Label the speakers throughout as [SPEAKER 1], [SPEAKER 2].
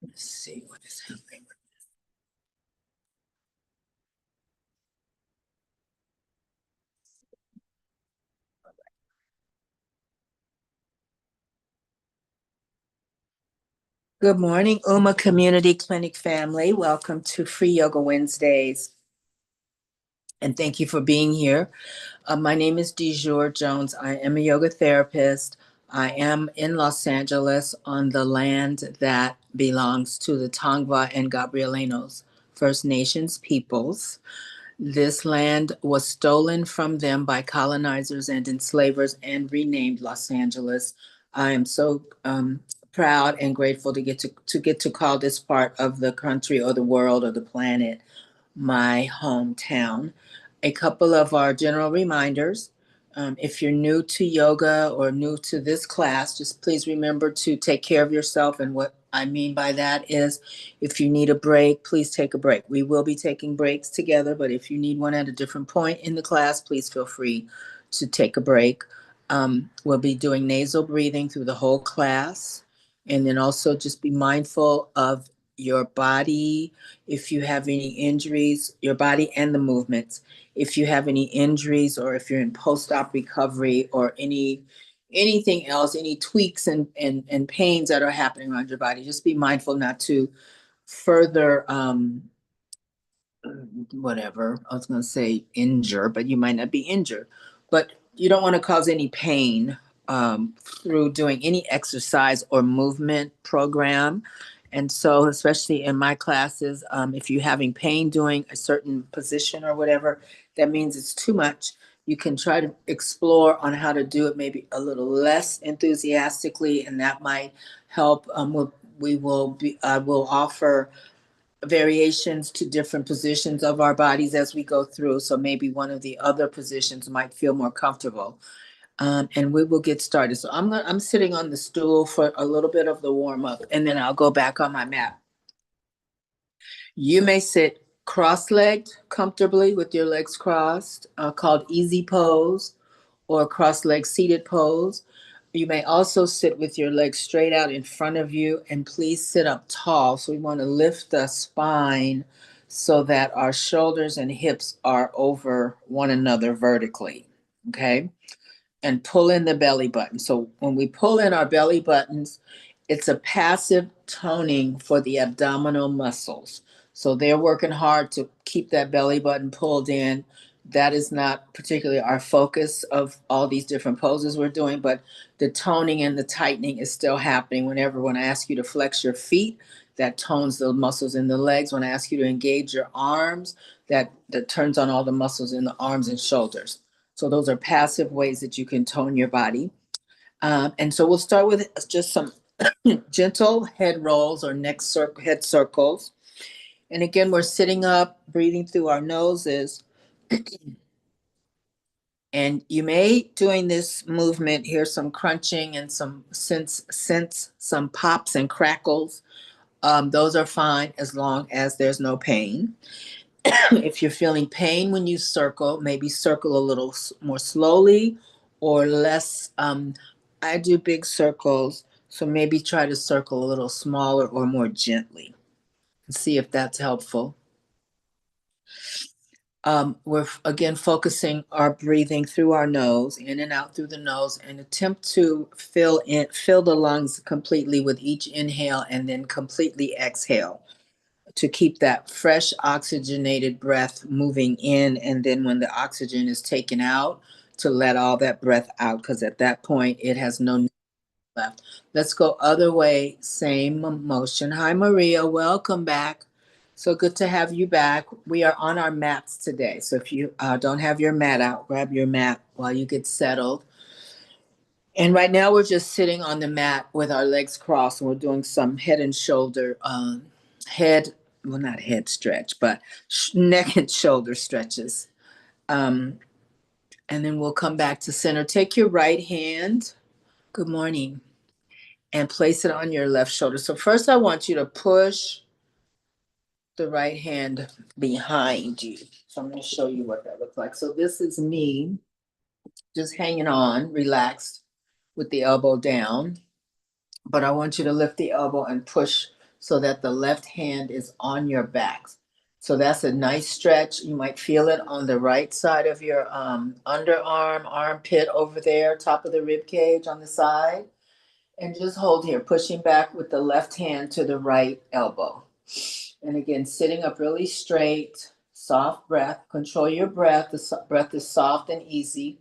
[SPEAKER 1] Let's see what is happening. Good morning, Uma Community Clinic family. Welcome to Free Yoga Wednesdays. And thank you for being here. My name is DeJour Jones. I am a yoga therapist. I am in Los Angeles on the land that belongs to the Tongva and Gabrielinos First Nations peoples. This land was stolen from them by colonizers and enslavers and renamed Los Angeles. I am so proud and grateful to get to call this part of the country or the world or the planet my hometown. A couple of our general reminders. If you're new to yoga or new to this class, just please remember to take care of yourself. And what I mean by that is if you need a break, please take a break. We will be taking breaks together, but if you need one at a different point in the class, please feel free to take a break. We'll be doing nasal breathing through the whole class. And then also just be mindful of your body. If you have any injuries, your body and the movements. If you have any injuries or if you're in post-op recovery or anything else, any tweaks and pains that are happening around your body, just be mindful not to further whatever I was going to say injure, but you might not be injured, but you don't want to cause any pain through doing any exercise or movement program. And so, especially in my classes, if you're having pain doing a certain position or whatever, that means it's too much. You can try to explore on how to do it maybe a little less enthusiastically, and that might help. We will be, I will offer variations to different positions of our bodies as we go through. So maybe one of the other positions might feel more comfortable. And we will get started. So I'm sitting on the stool for a little bit of the warm up, and then I'll go back on my mat. You may sit cross-legged comfortably with your legs crossed, called easy pose, or cross-leg seated pose. You may also sit with your legs straight out in front of you, and please sit up tall. So we want to lift the spine so that our shoulders and hips are over one another vertically. Okay. And pull in the belly button. So when we pull in our belly buttons, it's a passive toning for the abdominal muscles. So they're working hard to keep that belly button pulled in. That is not particularly our focus of all these different poses we're doing, but the toning and the tightening is still happening. When I ask you to flex your feet, that tones the muscles in the legs. When I ask you to engage your arms, that turns on all the muscles in the arms and shoulders. So those are passive ways that you can tone your body. And so we'll start with just some gentle head rolls or head circles. And again, we're sitting up, breathing through our noses. And you may, doing this movement, hear some crunching and some sense some pops and crackles. Those are fine as long as there's no pain. If you're feeling pain when you circle, maybe circle a little more slowly or less. I do big circles, so maybe try to circle a little smaller or more gently and see if that's helpful. We're again focusing our breathing through our nose, in and out through the nose, and attempt to fill the lungs completely with each inhale and then completely exhale to keep that fresh oxygenated breath moving in, and then when the oxygen is taken out, to let all that breath out, because at that point it has no left. Let's go other way, same motion. Hi Maria, welcome back. So good to have you back. We are on our mats today, so if you don't have your mat out, grab your mat while you get settled. And right now we're just sitting on the mat with our legs crossed, and we're doing some head and shoulder, head, well, not head stretch, but neck and shoulder stretches. Um, and then we'll come back to center. Take your right hand, good morning, and place it on your left shoulder. So first I want you to push the right hand behind you. So I'm going to show you what that looks like. So this is me just hanging on, relaxed with the elbow down. But I want you to lift the elbow and push so that the left hand is on your back. So that's a nice stretch. You might feel it on the right side of your underarm, armpit over there, top of the rib cage on the side. And just hold here, pushing back with the left hand to the right elbow. And again, sitting up really straight, soft breath. Control your breath. The breath is soft and easy.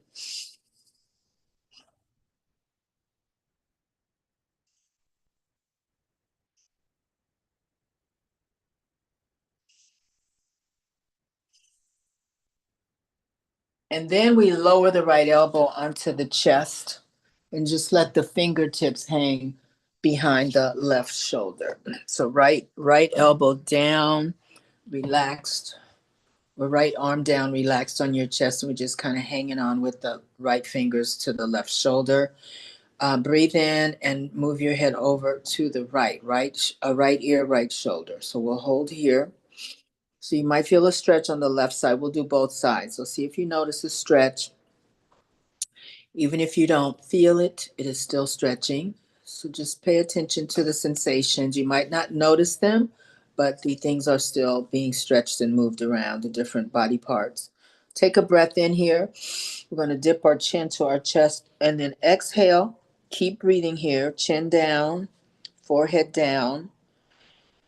[SPEAKER 1] And then we lower the right elbow onto the chest and just let the fingertips hang behind the left shoulder. So right elbow down, relaxed, or right arm down, relaxed on your chest, and we're just kind of hanging on with the right fingers to the left shoulder. Breathe in and move your head over to the right ear, right shoulder. So we'll hold here. So you might feel a stretch on the left side. We'll do both sides. So see if you notice a stretch. Even if you don't feel it, it is still stretching. So just pay attention to the sensations. You might not notice them, but the things are still being stretched and moved around the different body parts. Take a breath in here. We're going to dip our chin to our chest and then exhale. Keep breathing here. Chin down, forehead down.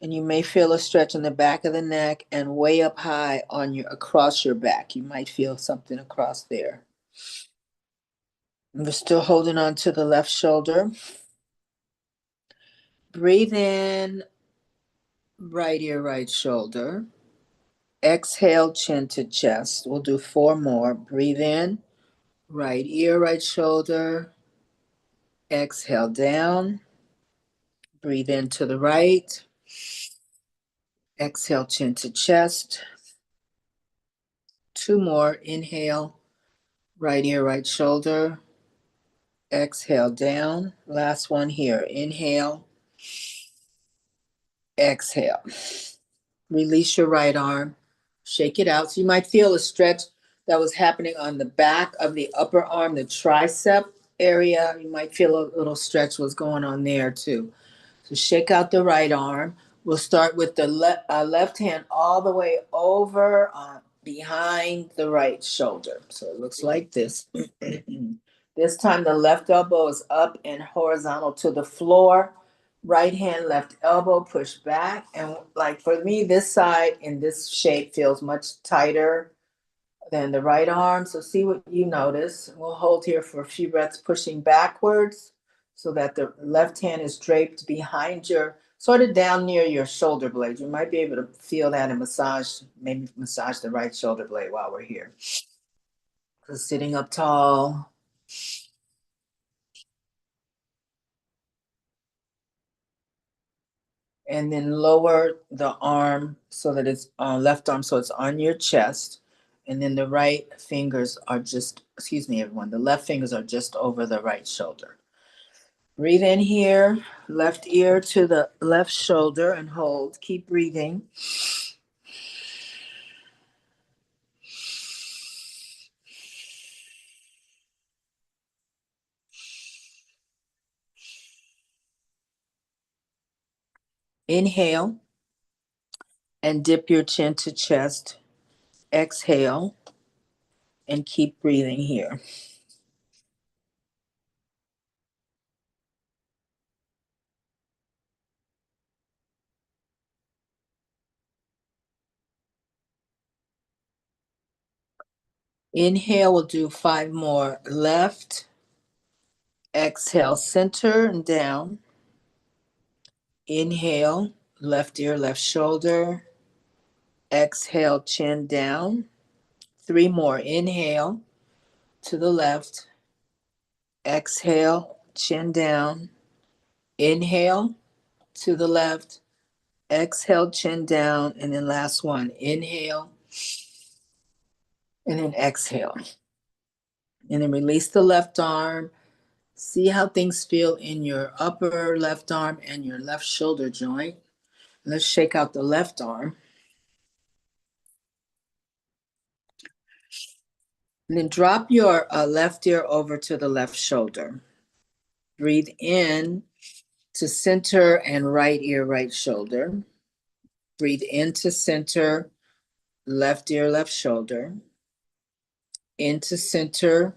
[SPEAKER 1] And you may feel a stretch in the back of the neck and way up high on your across your back. You might feel something across there. We're still holding on to the left shoulder. Breathe in, right ear, right shoulder. Exhale, chin to chest. We'll do 4 more. Breathe in, right ear, right shoulder. Exhale down. Breathe in to the right. Exhale, chin to chest. 2 more. Inhale, right ear, right shoulder. Exhale down. Last one here. Inhale. Exhale. Release your right arm. Shake it out. So you might feel a stretch that was happening on the back of the upper arm, the tricep area. You might feel a little stretch was going on there too. So shake out the right arm. We'll start with the left hand all the way over behind the right shoulder. So it looks like this. This time the left elbow is up and horizontal to the floor. Right hand, left elbow, push back. And like for me, this side in this shape feels much tighter than the right arm. So see what you notice. We'll hold here for a few breaths, pushing backwards so that the left hand is draped behind your, sort of down near your shoulder blade. You might be able to feel that and maybe massage the right shoulder blade while we're here. So sitting up tall. And then lower the arm so that it's left arm so it's on your chest. And then the right fingers are just, excuse me, everyone, the left fingers are just over the right shoulder. Breathe in here, left ear to the left shoulder and hold. Keep breathing. Inhale and dip your chin to chest. Exhale and keep breathing here. Inhale, we'll do 5 more. Left, exhale, center and down. Inhale, left ear, left shoulder. Exhale, chin down. 3 more. Inhale to the left. Exhale, chin down. Inhale to the left. Exhale, chin down. And then last one. Inhale. And then exhale. And then release the left arm. See how things feel in your upper left arm and your left shoulder joint. Let's shake out the left arm. And then drop your left ear over to the left shoulder. Breathe in to center and right ear, right shoulder. Breathe into center, left ear, left shoulder. Into center,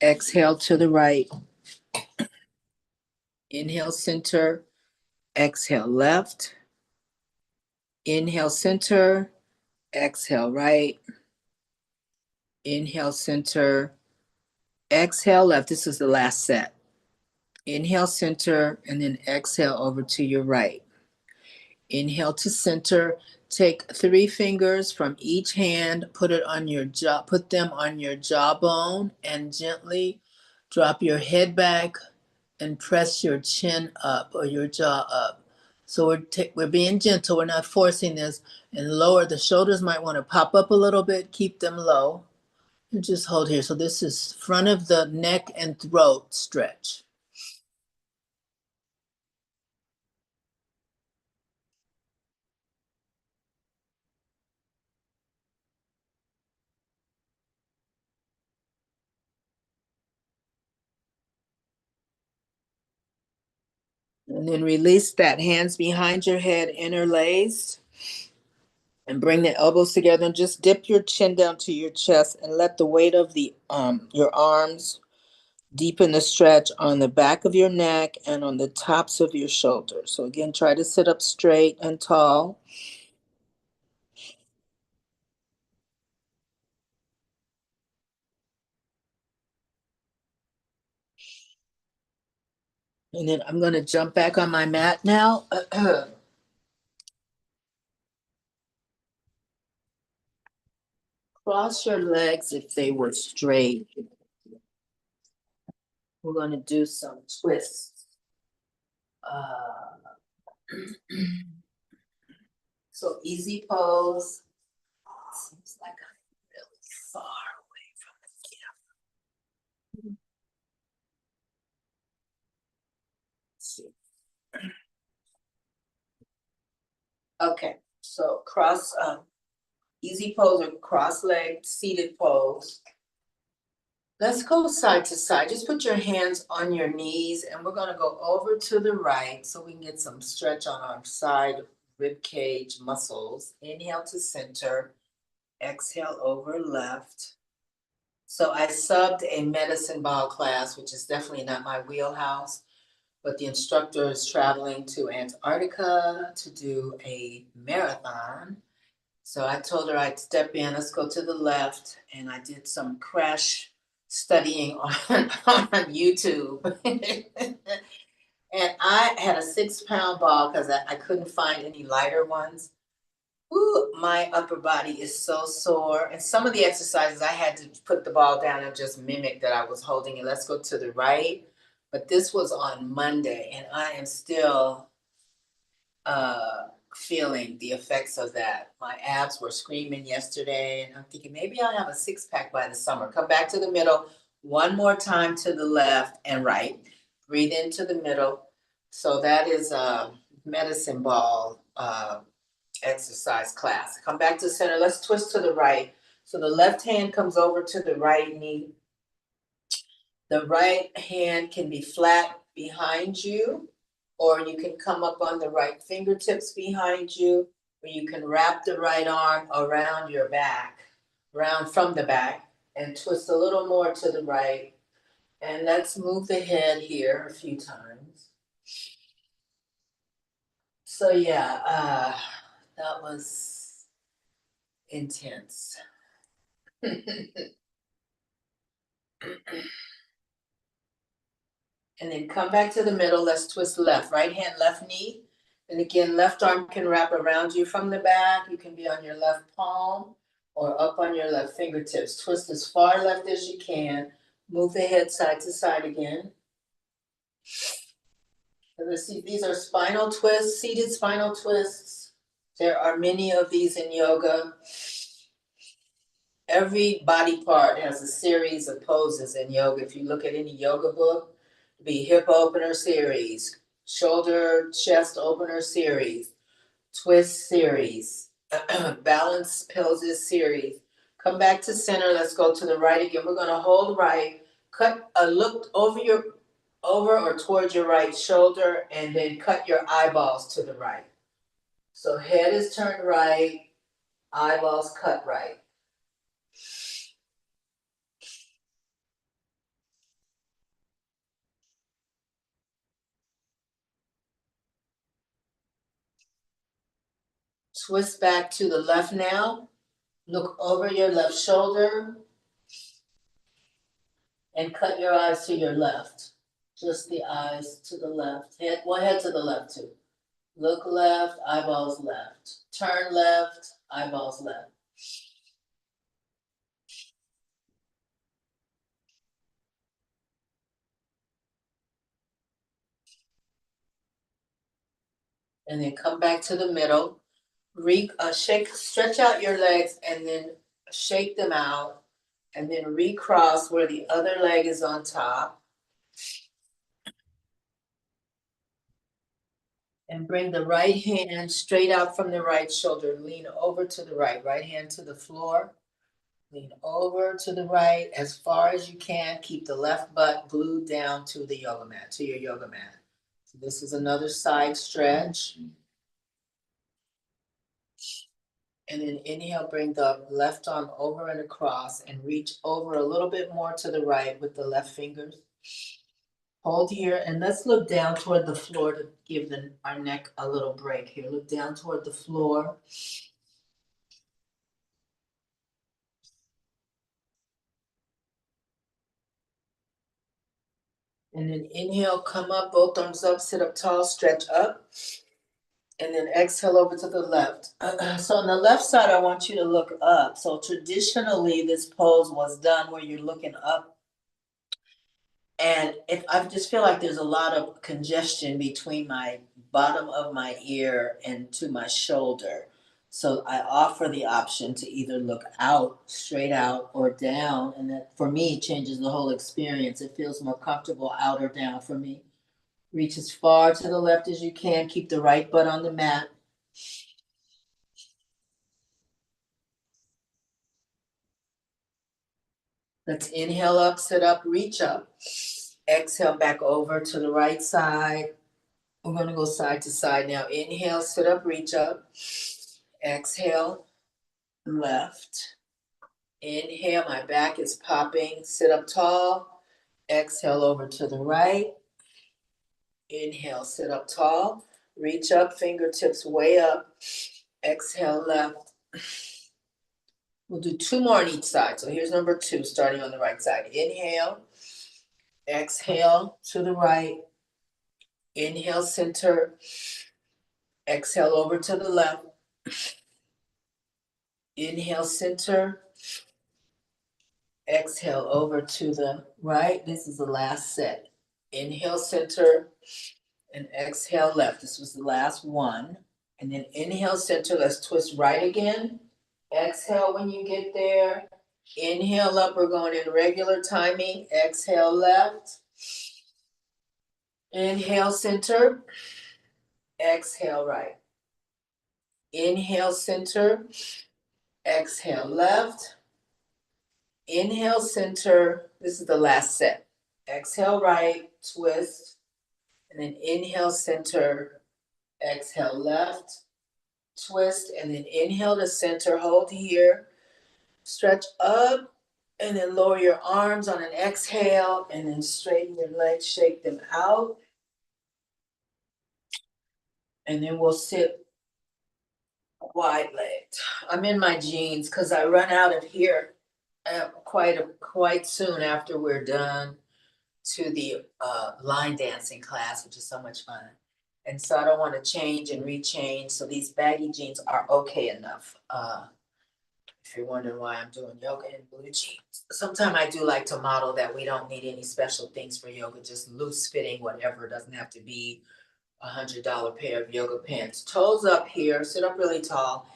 [SPEAKER 1] exhale to the right. Inhale center, exhale left. Inhale center, exhale right. Inhale center, exhale left. This is the last set. Inhale center and then exhale over to your right. Inhale to center. Take 3 fingers from each hand, put them on your jawbone, and gently drop your head back and press your chin up or your jaw up. So we're being gentle. We're not forcing this. And lower the shoulders might want to pop up a little bit. Keep them low. And just hold here. So this is front of the neck and throat stretch. And then release that. Hands behind your head, interlaced. And bring the elbows together and just dip your chin down to your chest and let the weight of the your arms deepen the stretch on the back of your neck and on the tops of your shoulders. So again, try to sit up straight and tall. And then I'm going to jump back on my mat now. Cross your legs if they were straight. We're going to do some twists. So easy pose. Seems like I'm really far away from the camera. Let's see. Okay, so easy pose or cross-legged seated pose. Let's go side to side. Just put your hands on your knees and we're going to go over to the right so we can get some stretch on our side rib cage muscles. Inhale to center, exhale over left. So I subbed a medicine ball class, which is definitely not my wheelhouse, but the instructor is traveling to Antarctica to do a marathon. So I told her I'd step in, let's go to the left, and I did some crash studying on, on YouTube. And I had a 6-pound ball because I couldn't find any lighter ones. Ooh, my upper body is so sore. And some of the exercises I had to put the ball down and just mimic that I was holding it. Let's go to the right. But this was on Monday, and I am still feeling the effects of that. My abs were screaming yesterday, and I'm thinking maybe I'll have a 6-pack by the summer. Come back to the middle, one more time to the left and right. Breathe into the middle. So that is a medicine ball exercise class. Come back to center. Let's twist to the right. So the left hand comes over to the right knee. The right hand can be flat behind you, or you can come up on the right fingertips behind you, or you can wrap the right arm around your back, around from the back, and twist a little more to the right. And let's move the head here a few times. So yeah, that was intense. And then come back to the middle. Let's twist left. Right hand, left knee. And again, left arm can wrap around you from the back. You can be on your left palm or up on your left fingertips. Twist as far left as you can. Move the head side to side again. Let's see, these are spinal twists, seated spinal twists. There are many of these in yoga. Every body part has a series of poses in yoga. If you look at any yoga book, be hip opener series, shoulder chest opener series, twist series, balance poses series. Come back to center. Let's go to the right again. We're going to hold right. Cut a look over or towards your right shoulder, and then cut your eyeballs to the right. So head is turned right, eyeballs cut right. Twist back to the left now. Look over your left shoulder and cut your eyes to your left. Just the eyes to the left. Head, one head to the left too. Look left, eyeballs left. Turn left, eyeballs left. And then come back to the middle. Stretch out your legs and then shake them out. And then recross where the other leg is on top. And bring the right hand straight out from the right shoulder. Lean over to the right. Right hand to the floor. Lean over to the right as far as you can. Keep the left butt glued down to the yoga mat, to your yoga mat. So this is another side stretch. And then inhale, bring the left arm over and across and reach over a little bit more to the right with the left fingers. Hold here and let's look down toward the floor to give our neck a little break here. Look down toward the floor. And then inhale, come up, both arms up, sit up tall, stretch up. And then exhale over to the left. So on the left side, I want you to look up. So traditionally, this pose was done where you're looking up. And if I just feel like there's a lot of congestion between my bottom of my ear and to my shoulder. So I offer the option to either look out, straight out, or down. And that for me changes the whole experience. It feels more comfortable out or down for me. Reach as far to the left as you can. Keep the right butt on the mat. Let's inhale up, sit up, reach up. Exhale back over to the right side. We're going to go side to side now. Inhale, sit up, reach up. Exhale, left. Inhale, my back is popping. Sit up tall. Exhale over to the right. Inhale, sit up tall. Reach up, fingertips way up. Exhale, left. We'll do two more on each side. So here's number 2, starting on the right side. Inhale. Exhale to the right. Inhale, center. Exhale over to the left. Inhale, center. Exhale over to the right. This is the last set. Inhale, center, and exhale, left. This was the last one. And then inhale, center. Let's twist right again. Exhale when you get there. Inhale up. We're going in regular timing. Exhale, left. Inhale, center. Exhale, right. Inhale, center. Exhale, left. Inhale, center. This is the last set. Exhale, right, twist. And then inhale, center. Exhale, left, twist. And then inhale to center. Hold here. Stretch up. And then lower your arms on an exhale. And then straighten your legs, shake them out. And then we'll sit wide-legged. I'm in my jeans because I run out of here quite soon after we're done to the line dancing class, which is so much fun. And so I don't want to change and rechange. So these baggy jeans are okay enough. If you're wondering why I'm doing yoga in blue jeans. Sometimes I do like to model that we don't need any special things for yoga, just loose fitting, whatever. It doesn't have to be $100 pair of yoga pants. Toes up here, sit up really tall.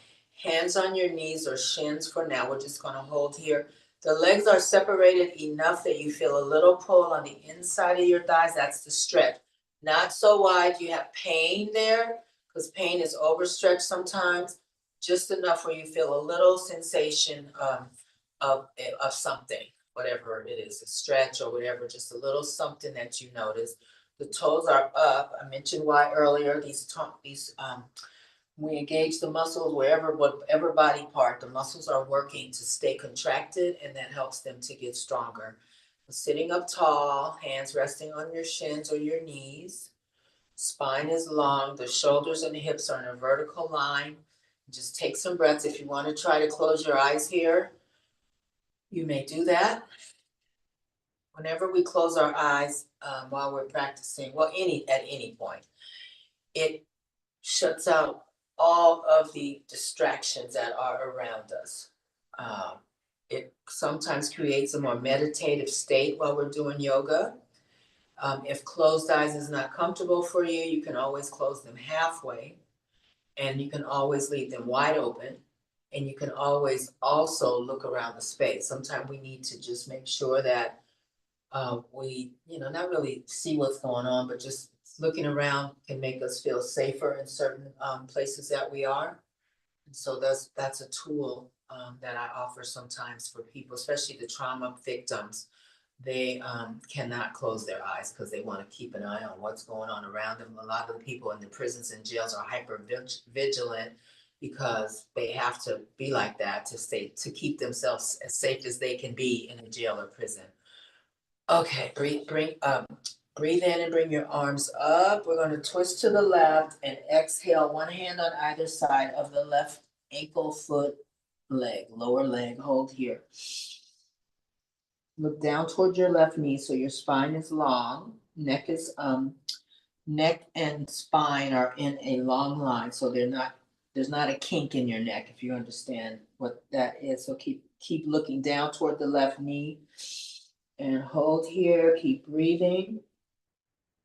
[SPEAKER 1] Hands on your knees or shins for now. We're just going to hold here. The legs are separated enough that you feel a little pull on the inside of your thighs. That's the stretch. Not so wide you have pain there, because pain is overstretched sometimes. Just enough where you feel a little sensation of something, whatever it is, a stretch or whatever, just a little something that you notice. The toes are up. I mentioned why earlier. We engage the muscles whatever body part, the muscles are working to stay contracted, and that helps them to get stronger. Sitting up tall, hands resting on your shins or your knees. Spine is long, the shoulders and the hips are in a vertical line. Just take some breaths. If you want to try to close your eyes here, you may do that. Whenever we close our eyes while we're practicing, at any point, it shuts out all of the distractions that are around us. Um, it sometimes creates a more meditative state while we're doing yoga. If closed eyes is not comfortable for you, you can always close them halfway, and you can always leave them wide open, and you can always also look around the space. Sometimes we need to just make sure that we, not really see what's going on, but just looking around can make us feel safer in certain places that we are. And so that's a tool that I offer sometimes for people, especially the trauma victims. They cannot close their eyes because they want to keep an eye on what's going on around them. A lot of the people in the prisons and jails are hyper vigilant because they have to be like that to keep themselves as safe as they can be in a jail or prison. Okay, breathe in and bring your arms up. We're going to twist to the left and exhale, one hand on either side of the left ankle, foot, leg, lower leg. Hold here. Look down toward your left knee so your spine is long. Neck and spine are in a long line, so there's not a kink in your neck, if you understand what that is. So keep looking down toward the left knee and hold here. Keep breathing.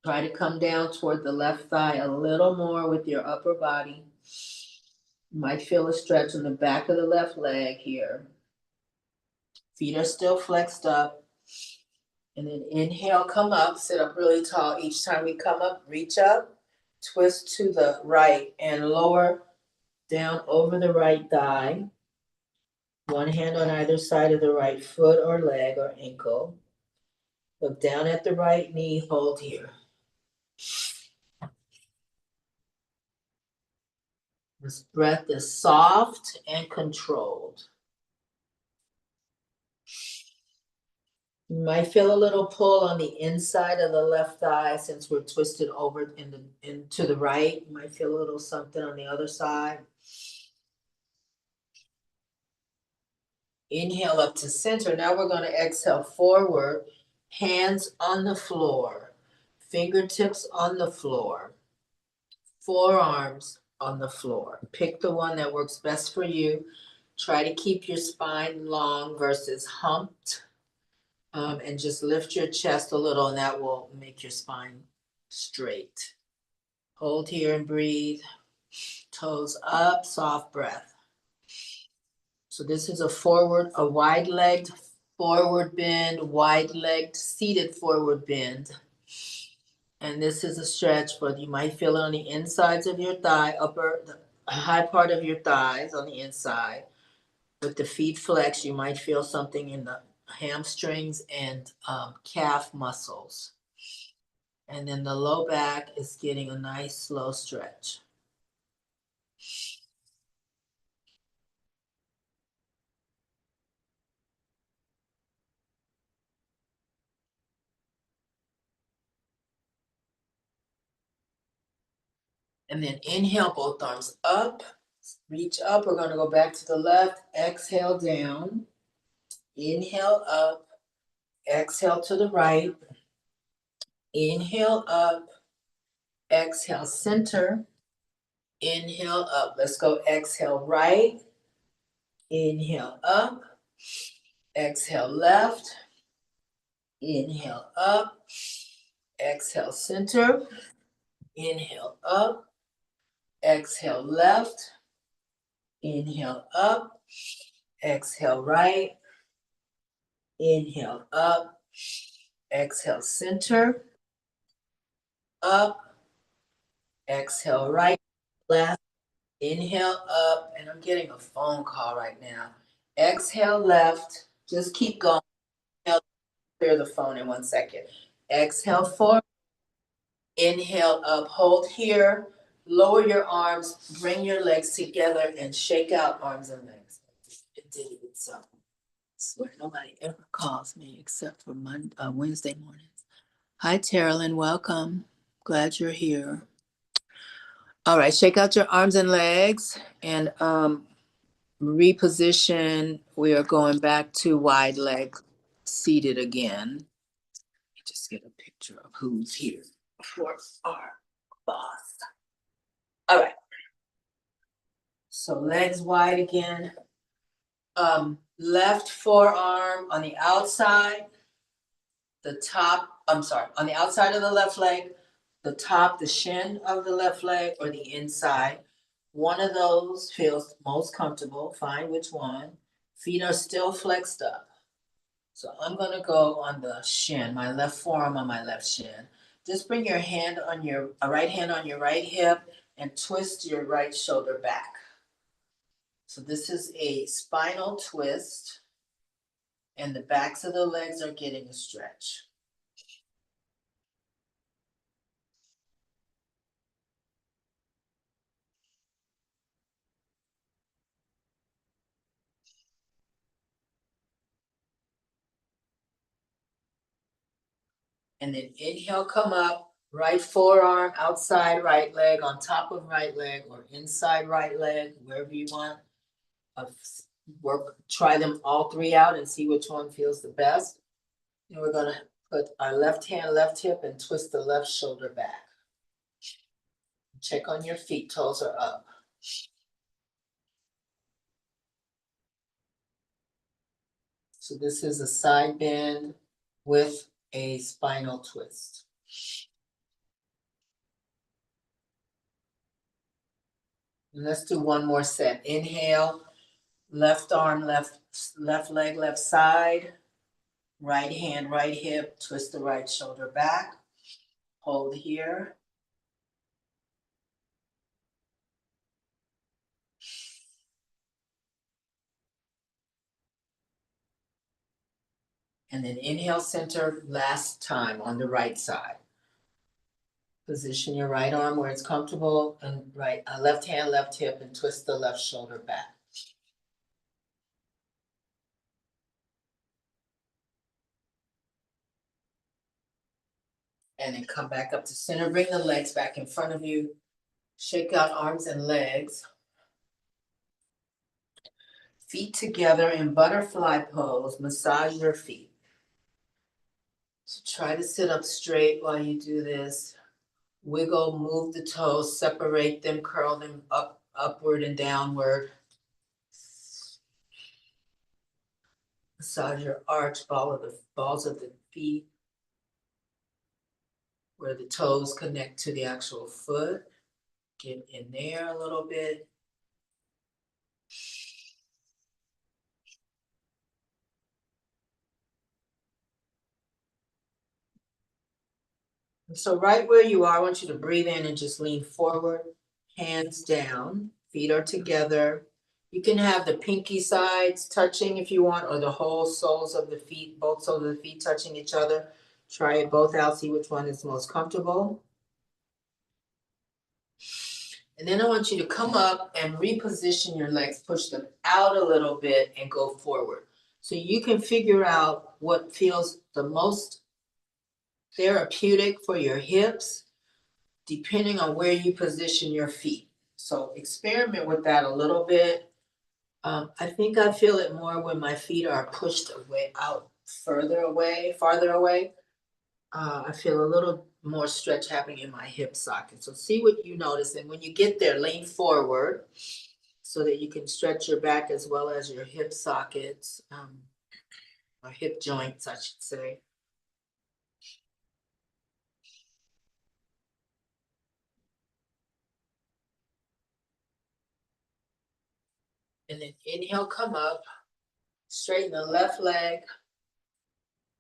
[SPEAKER 1] Try to come down toward the left thigh a little more with your upper body. You might feel a stretch in the back of the left leg here. Feet are still flexed up. And then inhale, come up, sit up really tall. Each time we come up, reach up, twist to the right and lower down over the right thigh. One hand on either side of the right foot or leg or ankle. Look down at the right knee, hold here. This breath is soft and controlled. You might feel a little pull on the inside of the left thigh since we're twisted over into the right. You might feel a little something on the other side. Inhale up to center. Now we're going to exhale forward, hands on the floor, fingertips on the floor, forearms on the floor. Pick the one that works best for you. Try to keep your spine long versus humped. And just lift your chest a little, and that will make your spine straight. Hold here and breathe. Toes up, soft breath. So this is a wide-legged forward bend, wide-legged seated forward bend. And this is a stretch, but you might feel it on the insides of your thigh, the high part of your thighs on the inside. With the feet flexed, you might feel something in the hamstrings and calf muscles. And then the low back is getting a nice slow stretch. And then inhale, both arms up, reach up. We're going to go back to the left, exhale down, inhale up, exhale to the right, inhale up, exhale center, inhale up. Let's go exhale right, inhale up, exhale left, inhale up, exhale center, inhale up, exhale left, inhale up, exhale right, inhale up, exhale center, up, exhale right, left, inhale up, and I'm getting a phone call right now. Exhale left, just keep going. Clear the phone in 1 second. Exhale forward, Inhale up, hold here, lower your arms, bring your legs together and shake out arms and legs. It did it itself. I swear nobody ever calls me except for Wednesday mornings. Hi, Terilyn, welcome. Glad you're here. All right, shake out your arms and legs and reposition. We are going back to wide leg seated again. Let me just get a picture of who's here for our boss. All right. So legs wide again. Left forearm on the outside, on the outside of the left leg, the shin of the left leg, or the inside. One of those feels most comfortable. Find which one. Feet are still flexed up. So I'm gonna go on the shin, my left forearm on my left shin. Just bring your hand on your right hand on your right hip and twist your right shoulder back. So this is a spinal twist, and the backs of the legs are getting a stretch. And then inhale, come up, right forearm, outside right leg, on top of right leg, or inside right leg, wherever you want. Try them all three out and see which one feels the best. And we're gonna put our left hand, left hip, and twist the left shoulder back. Check on your feet, toes are up. So this is a side bend with a spinal twist. And let's do one more set. Inhale, left arm, left leg, left side, right hand, right hip, twist the right shoulder back. Hold here. And then inhale, center, last time on the right side. Position your right arm where it's comfortable, and left hand, left hip, and twist the left shoulder back. And then come back up to center. Bring the legs back in front of you. Shake out arms and legs. Feet together in butterfly pose. Massage your feet. So try to sit up straight while you do this. Wiggle, move the toes, separate them, curl them upward and downward. Massage your arch, balls of the feet, where the toes connect to the actual foot. Get in there a little bit. So right where you are, I want you to breathe in and just lean forward, hands down, feet are together. You can have the pinky sides touching if you want, or the whole soles of the feet, both soles of the feet touching each other. Try it both out, see which one is most comfortable. And then I want you to come up and reposition your legs, push them out a little bit and go forward. So you can figure out what feels the most therapeutic for your hips, depending on where you position your feet. So experiment with that a little bit. I think I feel it more when my feet are pushed farther away. I feel a little more stretch happening in my hip socket. So see what you notice. And when you get there, lean forward so that you can stretch your back as well as your hip sockets, or hip joints, I should say. And then inhale, come up, straighten the left leg,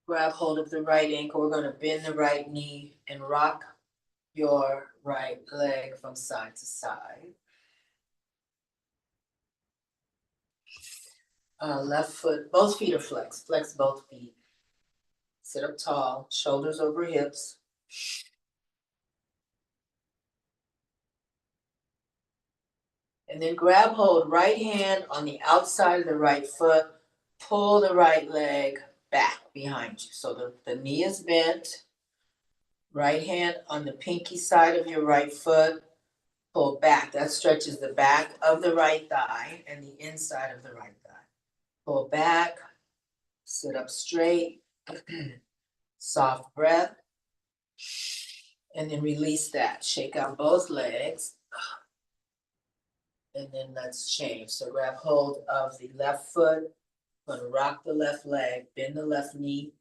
[SPEAKER 1] grab hold of the right ankle. We're going to bend the right knee and rock your right leg from side to side. Left foot, both feet are flexed. Flex both feet. Sit up tall, shoulders over hips. And then grab hold, right hand on the outside of the right foot, pull the right leg back behind you. So the knee is bent, right hand on the pinky side of your right foot, pull back. That stretches the back of the right thigh and the inside of the right thigh. Pull back, sit up straight, soft breath, and then release that. Shake out both legs. And then let's change. So grab hold of the left foot. I'm gonna rock the left leg, bend the left knee,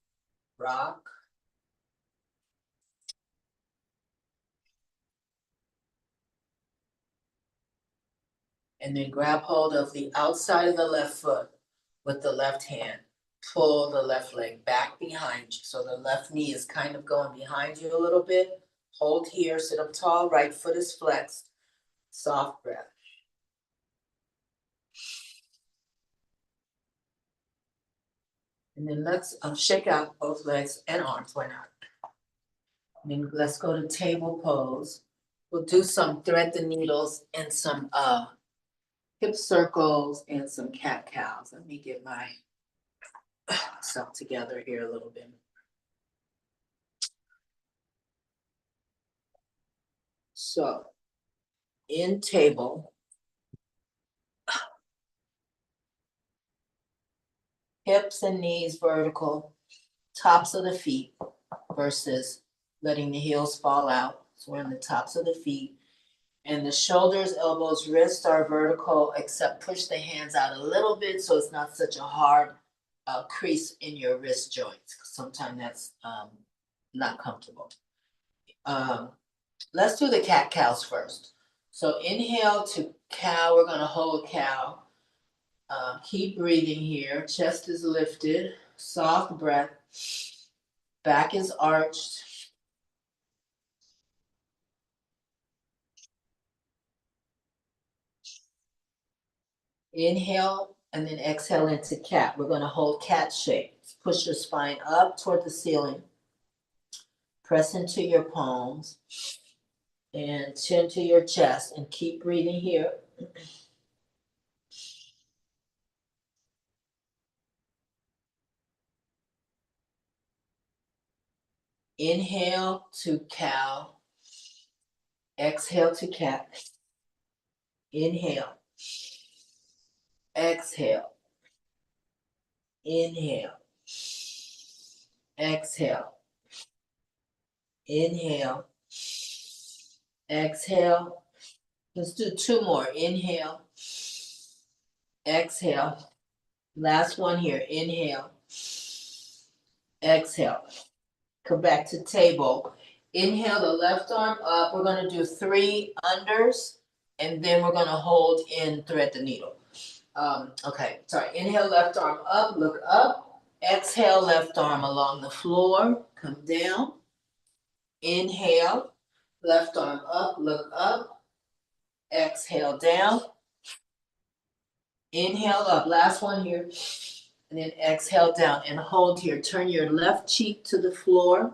[SPEAKER 1] rock. And then grab hold of the outside of the left foot with the left hand. Pull the left leg back behind you. So the left knee is kind of going behind you a little bit. Hold here, sit up tall, right foot is flexed. Soft breath. And then let's shake out both legs and arms, why not? And then let's go to table pose. We'll do some thread the needles and some hip circles and some cat cows. Let me get my stuff together here a little bit. So in table, hips and knees vertical, tops of the feet versus letting the heels fall out. So we're on the tops of the feet. And the shoulders, elbows, wrists are vertical, except push the hands out a little bit so it's not such a hard crease in your wrist joints. Sometimes that's not comfortable. Let's do the cat cows first. So inhale to cow, we're gonna hold cow. Keep breathing here, chest is lifted, soft breath, back is arched. Inhale and then exhale into cat. We're gonna hold cat shape. Push your spine up toward the ceiling. Press into your palms and chin to your chest and keep breathing here. Inhale to cow. Exhale to cat. Inhale. Exhale. Inhale. Exhale. Inhale. Exhale. Let's do two more. Inhale. Exhale. Last one here. Inhale. Exhale. Come back to table. Inhale the left arm up. We're going to do 3 unders, and then we're going to hold in thread the needle. Okay, sorry. Inhale left arm up, look up. Exhale left arm along the floor, come down. Inhale, left arm up, look up. Exhale down. Inhale up, last one here. And then exhale down and hold here. Turn your left cheek to the floor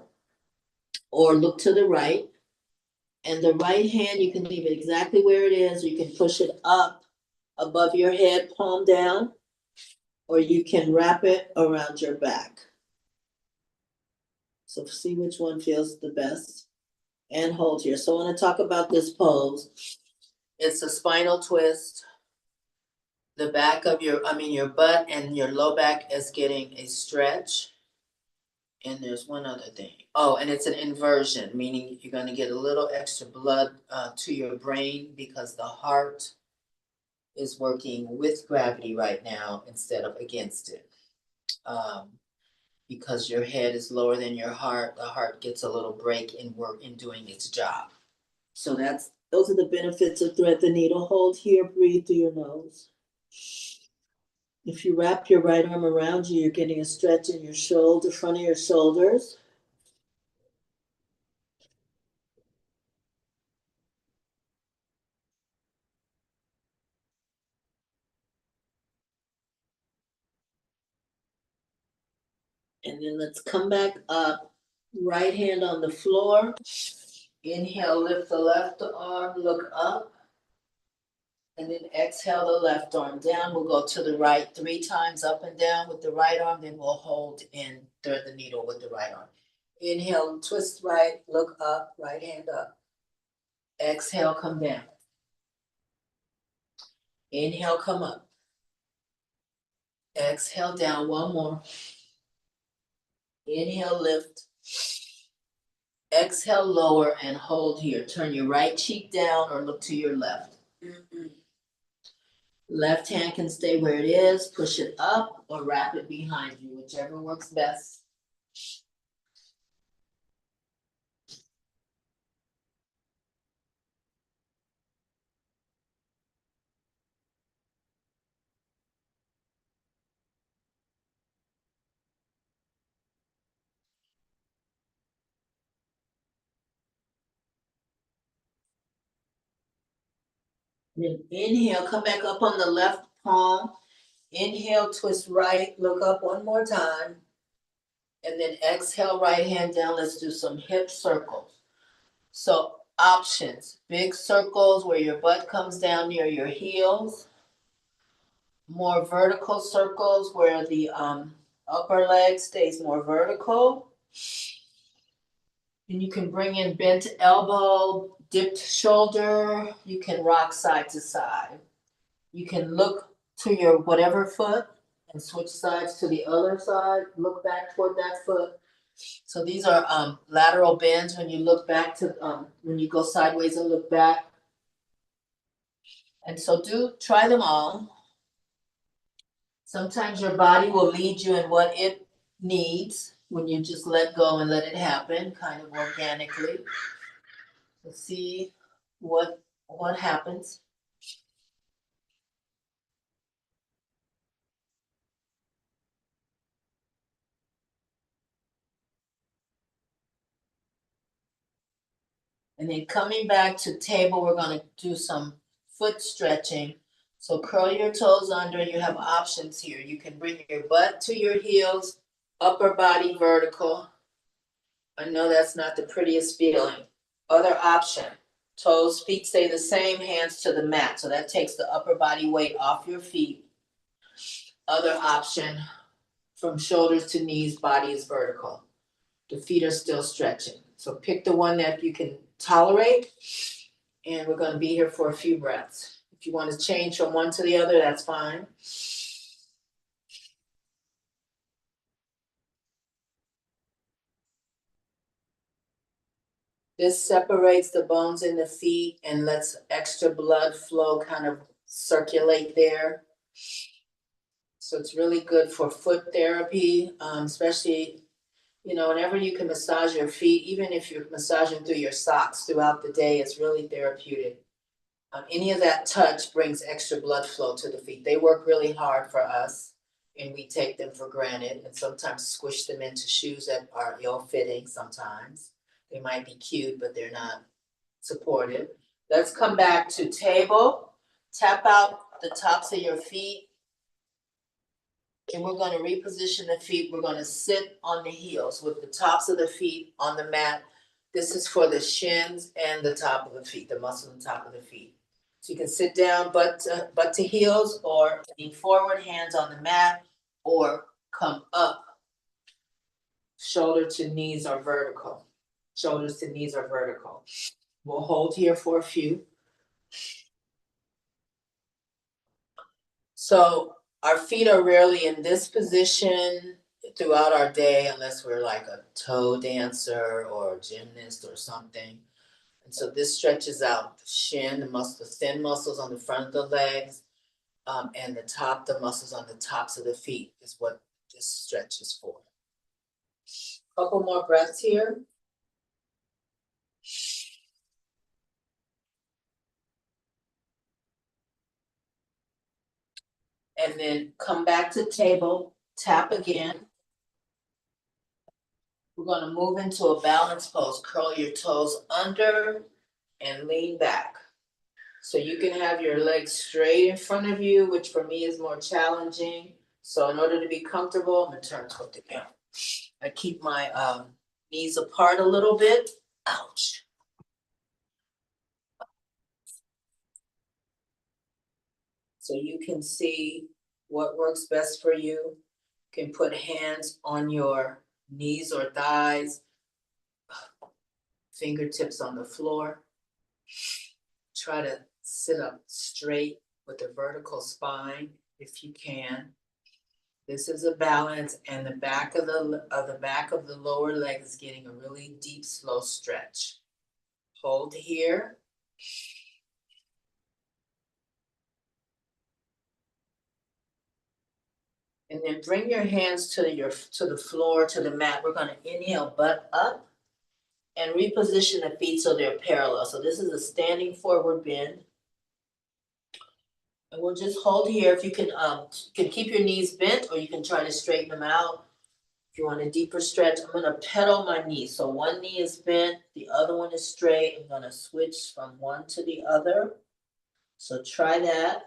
[SPEAKER 1] or look to the right. And the right hand, you can leave it exactly where it is, or you can push it up above your head, palm down, or you can wrap it around your back. So see which one feels the best and hold here. So I want to talk about this pose. It's a spinal twist. The back of your butt and your low back is getting a stretch. And there's one other thing. Oh, and it's an inversion, meaning you're going to get a little extra blood to your brain because the heart is working with gravity right now instead of against it. Because your head is lower than your heart, the heart gets a little break in work in doing its job. So those are the benefits of thread the needle. Hold here, breathe through your nose. If you wrap your right arm around you, you're getting a stretch in your shoulder, front of your shoulders. And then let's come back up. Right hand on the floor. Inhale, lift the left arm, look up. And then exhale the left arm down. We'll go to the right 3 times up and down with the right arm. Then we'll hold and thread the needle with the right arm. Inhale, twist right, look up, right hand up. Exhale, come down. Inhale, come up. Exhale down, one more. Inhale, lift. Exhale, lower and hold here. Turn your right cheek down or look to your left. Left hand can stay where it is. Push it up or wrap it behind you, whichever works best. Then inhale, come back up on the left palm. Inhale, twist right, look up one more time. And then exhale, right hand down. Let's do some hip circles. So options, big circles where your butt comes down near your heels. More vertical circles where the upper leg stays more vertical. And you can bring in bent elbow, dipped shoulder. You can rock side to side. You can look to your whatever foot and switch sides to the other side. Look back toward that foot. So these are lateral bends when you look back to, when you go sideways and look back. And so try them all. Sometimes your body will lead you in what it needs when you just let go and let it happen kind of organically. Let's see what happens. And then coming back to table, we're going to do some foot stretching. So curl your toes under. You have options here. You can bring your butt to your heels, upper body vertical. I know that's not the prettiest feeling. Other option, toes, feet stay the same, hands to the mat. So that takes the upper body weight off your feet. Other option, from shoulders to knees, body is vertical. The feet are still stretching. So pick the one that you can tolerate. And we're going to be here for a few breaths. If you want to change from one to the other, that's fine. This separates the bones in the feet and lets extra blood flow kind of circulate there. So it's really good for foot therapy, especially, whenever you can massage your feet, even if you're massaging through your socks throughout the day, it's really therapeutic. Any of that touch brings extra blood flow to the feet. They work really hard for us, and we take them for granted and sometimes squish them into shoes that are ill-fitting sometimes. They might be cute, but they're not supportive. Let's come back to table. Tap out the tops of your feet. And we're going to reposition the feet. We're going to sit on the heels with the tops of the feet on the mat. This is for the shins and the top of the feet, the muscle on the top of the feet. So you can sit down butt to heels, or lean forward, hands on the mat, or come up. Shoulder to knees are vertical. Shoulders to knees are vertical. We'll hold here for a few. So our feet are rarely in this position throughout our day unless we're like a toe dancer or a gymnast or something. And so this stretches out the shin, the thin muscles on the front of the legs, and the muscles on the tops of the feet is what this stretch is for. Couple more breaths here. And then come back to table, tap again. We're going to move into a balance pose. Curl your toes under and lean back. So you can have your legs straight in front of you, which for me is more challenging. So in order to be comfortable, I'm going to turn toward the camera. I keep my knees apart a little bit. Ouch. So you can see what works best for you. You can put hands on your knees or thighs, fingertips on the floor. Try to sit up straight with a vertical spine if you can. This is a balance, and the back of the lower leg is getting a really deep, slow stretch. Hold here. And then bring your hands to the floor, to the mat. We're going to inhale, butt up, and reposition the feet so they're parallel. So this is a standing forward bend. And we'll just hold here. If you can keep your knees bent, or you can try to straighten them out. If you want a deeper stretch, I'm going to pedal my knees. So one knee is bent, the other one is straight. I'm going to switch from one to the other. So try that.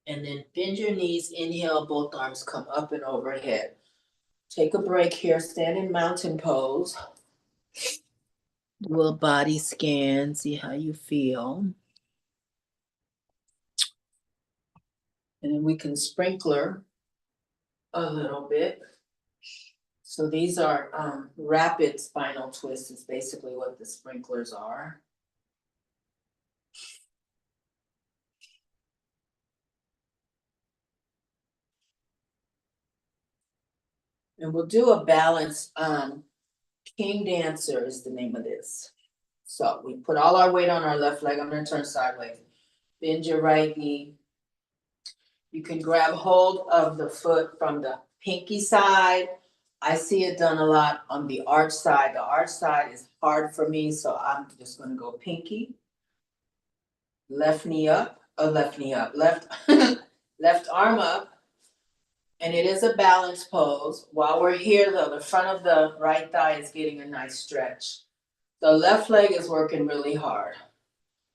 [SPEAKER 1] And then bend your knees, inhale, both arms come up and overhead. Take a break here, stand in mountain pose. Do a body scan, see how you feel. And then we can sprinkler a little bit. So these are rapid spinal twists is basically what the sprinklers are. And we'll do a balance. King Dancer is the name of this. So we put all our weight on our left leg. I'm going to turn sideways. Bend your right knee. You can grab hold of the foot from the pinky side. I see it done a lot on the arch side. The arch side is hard for me, so I'm just going to go pinky. Left knee up, left knee up, left arm up. And it is a balance pose. While we're here, though, the front of the right thigh is getting a nice stretch. The left leg is working really hard.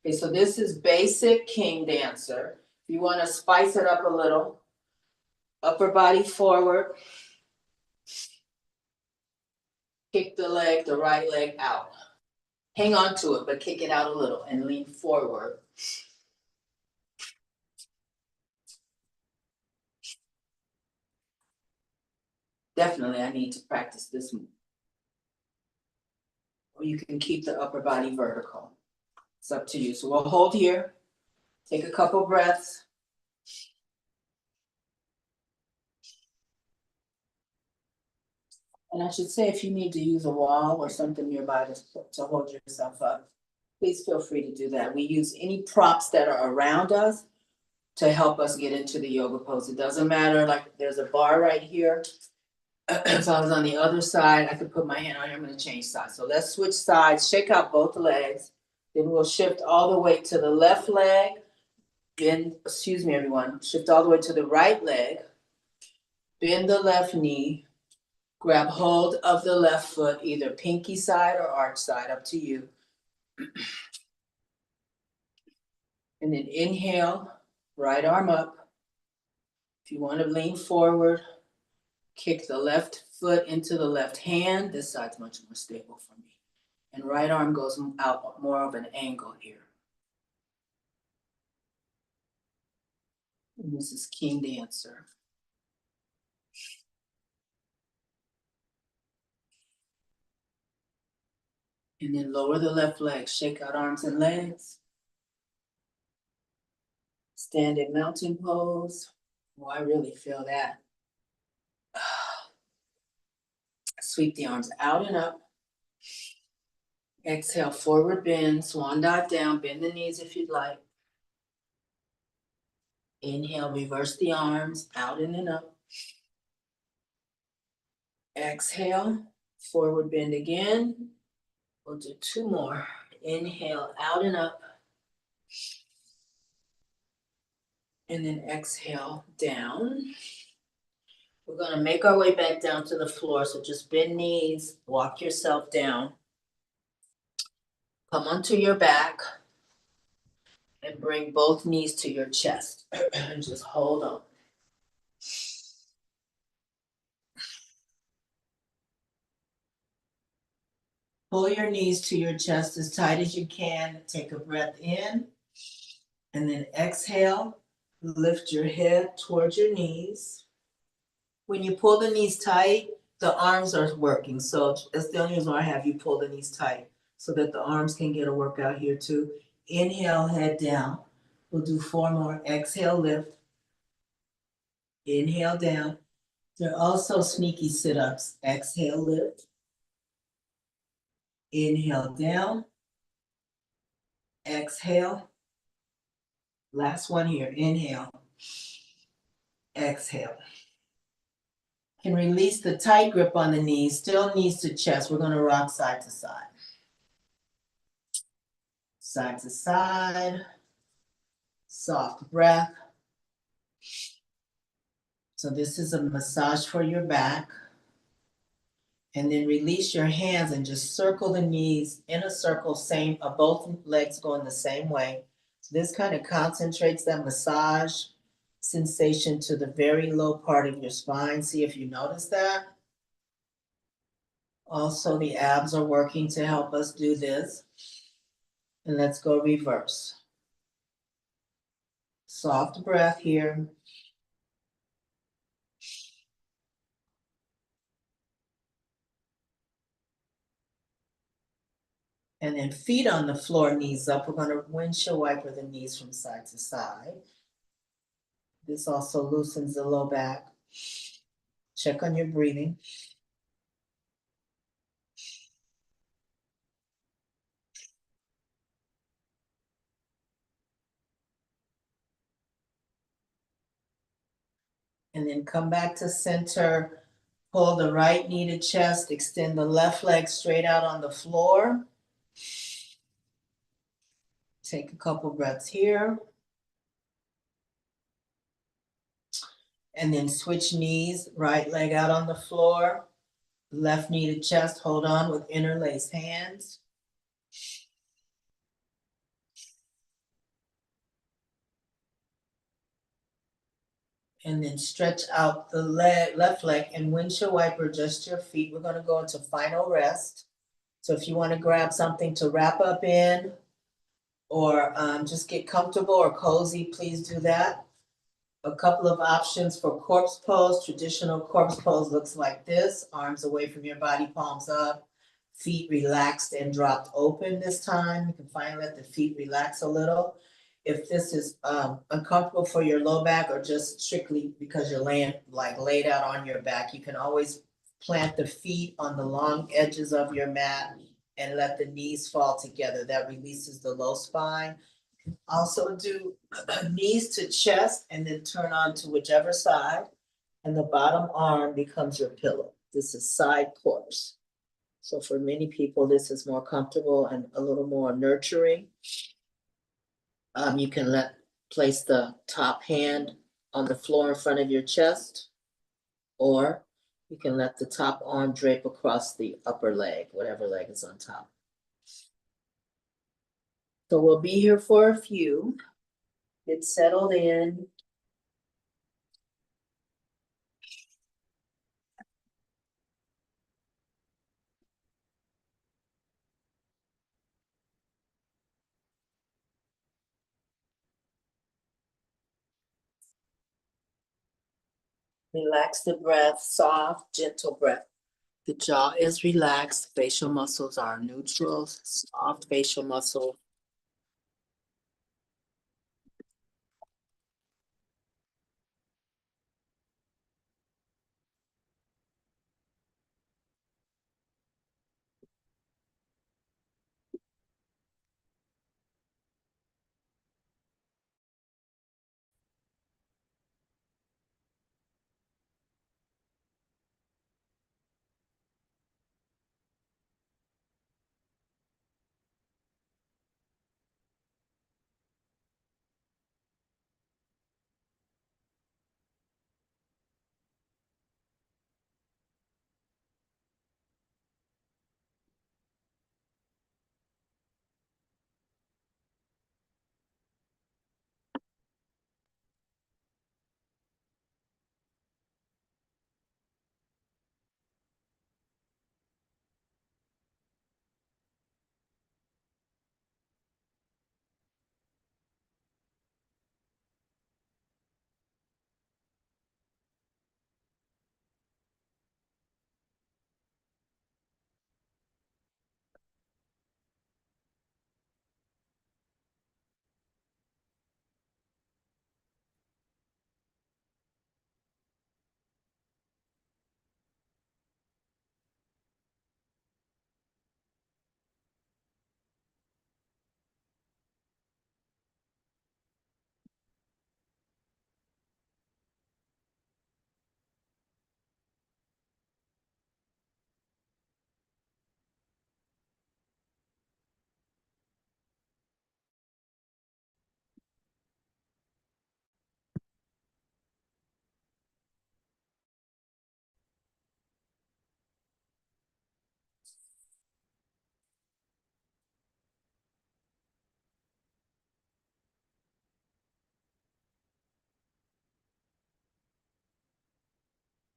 [SPEAKER 1] Okay, so this is basic King Dancer. If you want to spice it up a little, upper body forward, kick the leg, the right leg out. Hang on to it, but kick it out a little and lean forward. Definitely, I need to practice this move. Or you can keep the upper body vertical. It's up to you. So we'll hold here. Take a couple breaths. And I should say, if you need to use a wall or something nearby to hold yourself up, please feel free to do that. We use any props that are around us to help us get into the yoga pose. It doesn't matter, like there's a bar right here. If I was on the other side, I could put my hand on here. I'm going to change sides. So let's switch sides, shake out both legs. Then we'll shift all the way to the left leg. Then, excuse me, everyone, shift all the way to the right leg. Bend the left knee. Grab hold of the left foot, either pinky side or arch side, up to you. And then inhale, right arm up. If you want to lean forward, kick the left foot into the left hand. This side's much more stable for me. And right arm goes out more of an angle here. And this is King Dancer. And then lower the left leg, shake out arms and legs. Stand in mountain pose. Oh, I really feel that. Sweep the arms out and up. Exhale, forward bend, swan dive down, bend the knees if you'd like. Inhale, reverse the arms, out and then up. Exhale, forward bend again. We'll do two more. Inhale, out and up. And then exhale, down. We're gonna make our way back down to the floor, so just bend knees, walk yourself down. Come onto your back and bring both knees to your chest and just hold on. Pull your knees to your chest as tight as you can. Take a breath in and then exhale. Lift your head towards your knees. When you pull the knees tight, the arms are working. So that's the only reason why I have you pull the knees tight, so that the arms can get a workout here too. Inhale, head down. We'll do 4 more. Exhale, lift. Inhale, down. There are also sneaky sit-ups. Exhale, lift. Inhale, down. Exhale. Last one here. Inhale. Exhale. Can release the tight grip on the knees, still knees to chest. We're going to rock side to side. Side to side. Soft breath. So this is a massage for your back. And then release your hands and just circle the knees in a circle, same, both legs going the same way. So this kind of concentrates that massage sensation to the very low part of your spine. See if you notice that. Also, the abs are working to help us do this. And let's go reverse. Soft breath here. And then feet on the floor, knees up. We're going to windshield wiper the knees from side to side. This also loosens the low back. Check on your breathing. And then come back to center. Pull the right knee to chest. Extend the left leg straight out on the floor. Take a couple breaths here. And then switch knees. Right leg out on the floor. Left knee to chest. Hold on with interlaced hands. And then stretch out the left leg and windshield wiper just your feet. We're going to go into final rest. So if you want to grab something to wrap up in or just get comfortable or cozy, please do that. A couple of options for corpse pose. Traditional corpse pose looks like this. Arms away from your body, palms up, feet relaxed and dropped open this time. You can finally let the feet relax a little. If this is uncomfortable for your low back or just strictly because you're laying like laid out on your back, you can always plant the feet on the long edges of your mat and let the knees fall together. That releases the low spine. Also do knees to chest and then turn on to whichever side, and the bottom arm becomes your pillow. This is side corpse. So for many people, this is more comfortable and a little more nurturing. You can place the top hand on the floor in front of your chest, or you can let the top arm drape across the upper leg, whatever leg is on top. So we'll be here for a few. Get settled in. Relax the breath, soft, gentle breath. The jaw is relaxed, facial muscles are neutral, soft facial muscle.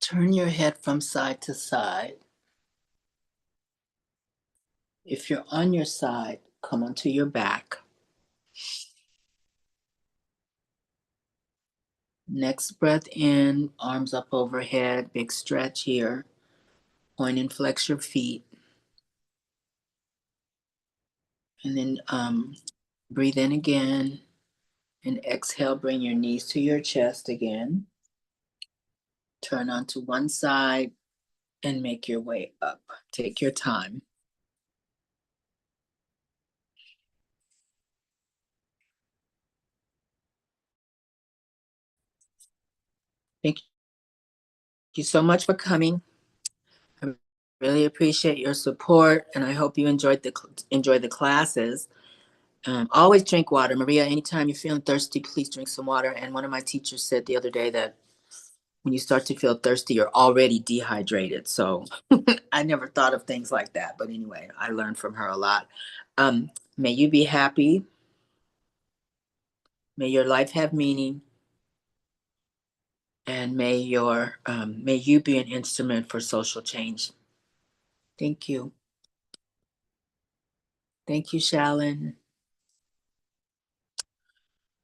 [SPEAKER 1] Turn your head from side to side. If you're on your side, come onto your back. Next breath in, arms up overhead, big stretch here. Point and flex your feet. And then breathe in again. And exhale, bring your knees to your chest again. Turn onto one side and make your way up. Take your time. Thank you so much for coming. I really appreciate your support, and I hope you enjoy the classes. Always drink water. Maria, anytime you're feeling thirsty, please drink some water. And one of my teachers said the other day that when you start to feel thirsty, you're already dehydrated. So I never thought of things like that. But anyway, I learned from her a lot. May you be happy. May your life have meaning. And may you be an instrument for social change. Thank you. Thank you, Shalyn.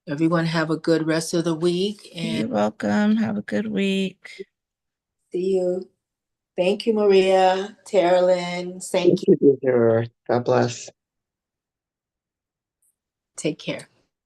[SPEAKER 1] Everyone have a good rest of the week. And
[SPEAKER 2] You're welcome. Have a good week.
[SPEAKER 1] see you. Thank you, Maria, Terilyn. Thank you.
[SPEAKER 3] Thank you, dear. God bless.
[SPEAKER 1] Take care.